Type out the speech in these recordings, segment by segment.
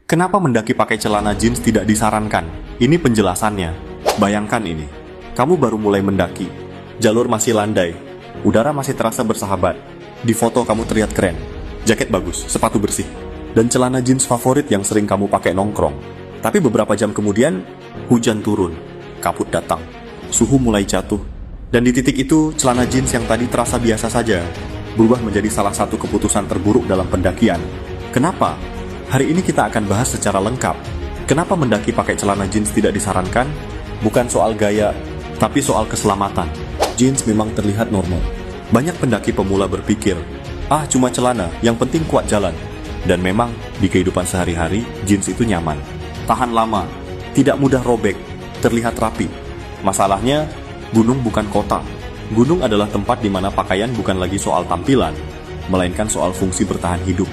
Kenapa mendaki pakai celana jeans tidak disarankan? Ini penjelasannya. Bayangkan ini, kamu baru mulai mendaki, jalur masih landai, udara masih terasa bersahabat. Di foto kamu terlihat keren, jaket bagus, sepatu bersih, dan celana jeans favorit yang sering kamu pakai nongkrong. Tapi beberapa jam kemudian, hujan turun, kabut datang, suhu mulai jatuh, dan di titik itu celana jeans yang tadi terasa biasa saja berubah menjadi salah satu keputusan terburuk dalam pendakian. Kenapa? Hari ini kita akan bahas secara lengkap. Kenapa mendaki pakai celana jeans tidak disarankan? Bukan soal gaya, tapi soal keselamatan. Jeans memang terlihat normal. Banyak pendaki pemula berpikir, cuma celana, yang penting kuat jalan. Dan memang, di kehidupan sehari-hari, jeans itu nyaman. Tahan lama, tidak mudah robek, terlihat rapi. Masalahnya, gunung bukan kota. Gunung adalah tempat di mana pakaian bukan lagi soal tampilan, melainkan soal fungsi bertahan hidup.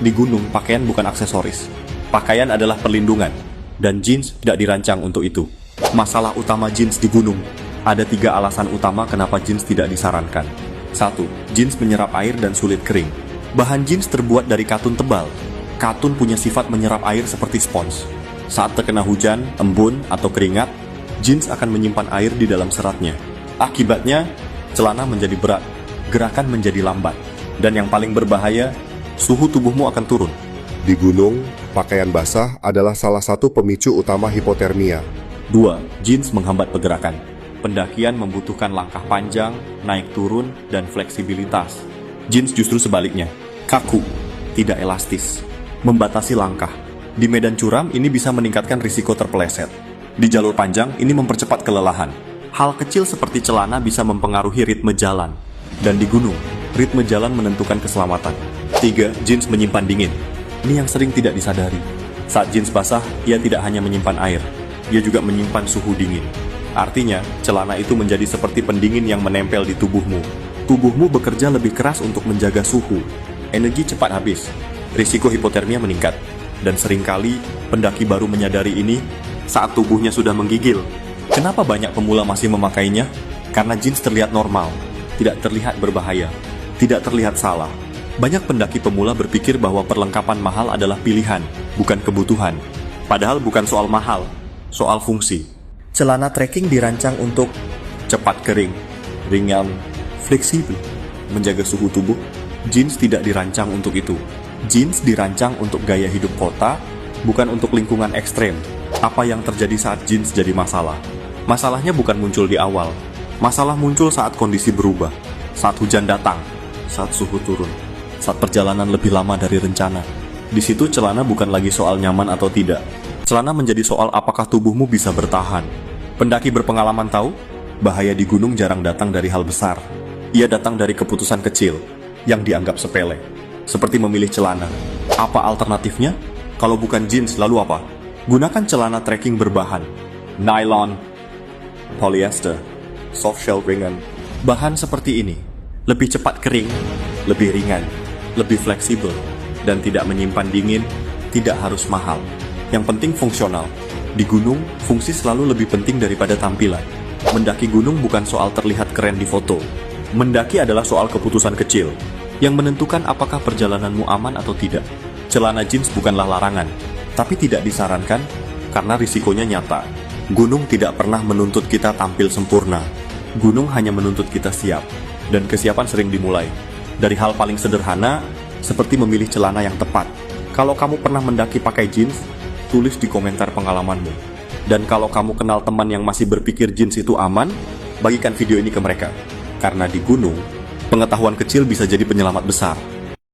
Di gunung, pakaian bukan aksesoris. Pakaian adalah perlindungan, dan jeans tidak dirancang untuk itu. Masalah utama jeans di gunung. Ada 3 alasan utama kenapa jeans tidak disarankan. 1. Jeans menyerap air dan sulit kering. Bahan jeans terbuat dari katun tebal. Katun punya sifat menyerap air seperti spons. Saat terkena hujan, embun, atau keringat, jeans akan menyimpan air di dalam seratnya. Akibatnya, celana menjadi berat, gerakan menjadi lambat, dan yang paling berbahaya, suhu tubuhmu akan turun. Di gunung, pakaian basah adalah salah satu pemicu utama hipotermia. 2. Jeans menghambat pergerakan. Pendakian membutuhkan langkah panjang, naik turun, dan fleksibilitas. Jeans justru sebaliknya, kaku, tidak elastis, membatasi langkah. Di medan curam, ini bisa meningkatkan risiko terpeleset. Di jalur panjang, ini mempercepat kelelahan. Hal kecil seperti celana bisa mempengaruhi ritme jalan. Dan di gunung, ritme jalan menentukan keselamatan. 3. Jeans menyimpan dingin. Ini yang sering tidak disadari. Saat jeans basah, ia tidak hanya menyimpan air, ia juga menyimpan suhu dingin. Artinya, celana itu menjadi seperti pendingin yang menempel di tubuhmu. Tubuhmu bekerja lebih keras untuk menjaga suhu. Energi cepat habis, risiko hipotermia meningkat. Dan seringkali, pendaki baru menyadari ini saat tubuhnya sudah menggigil. Kenapa banyak pemula masih memakainya? Karena jeans terlihat normal, tidak terlihat berbahaya, tidak terlihat salah. Banyak pendaki pemula berpikir bahwa perlengkapan mahal adalah pilihan, bukan kebutuhan. Padahal bukan soal mahal, soal fungsi. Celana trekking dirancang untuk cepat kering, ringan, fleksibel, menjaga suhu tubuh. Jeans tidak dirancang untuk itu. Jeans dirancang untuk gaya hidup kota, bukan untuk lingkungan ekstrem. Apa yang terjadi saat jeans jadi masalah? Masalahnya bukan muncul di awal. Masalah muncul saat kondisi berubah, saat hujan datang, saat suhu turun, saat perjalanan lebih lama dari rencana. Di situ celana bukan lagi soal nyaman atau tidak. Celana menjadi soal apakah tubuhmu bisa bertahan. Pendaki berpengalaman tahu, bahaya di gunung jarang datang dari hal besar. Ia datang dari keputusan kecil, yang dianggap sepele. Seperti memilih celana. Apa alternatifnya? Kalau bukan jeans, lalu apa? Gunakan celana trekking berbahan nylon, polyester, soft shell ringan. Bahan seperti ini lebih cepat kering, lebih ringan, lebih fleksibel, dan tidak menyimpan dingin. Tidak harus mahal, yang penting fungsional. Di gunung, fungsi selalu lebih penting daripada tampilan. Mendaki gunung bukan soal terlihat keren di foto. Mendaki adalah soal keputusan kecil yang menentukan apakah perjalananmu aman atau tidak. Celana jeans bukanlah larangan, tapi tidak disarankan karena risikonya nyata. Gunung tidak pernah menuntut kita tampil sempurna. Gunung hanya menuntut kita siap, dan kesiapan sering dimulai dari hal paling sederhana, seperti memilih celana yang tepat. Kalau kamu pernah mendaki pakai jeans, tulis di komentar pengalamanmu. Dan kalau kamu kenal teman yang masih berpikir jeans itu aman, bagikan video ini ke mereka. Karena di gunung, pengetahuan kecil bisa jadi penyelamat besar.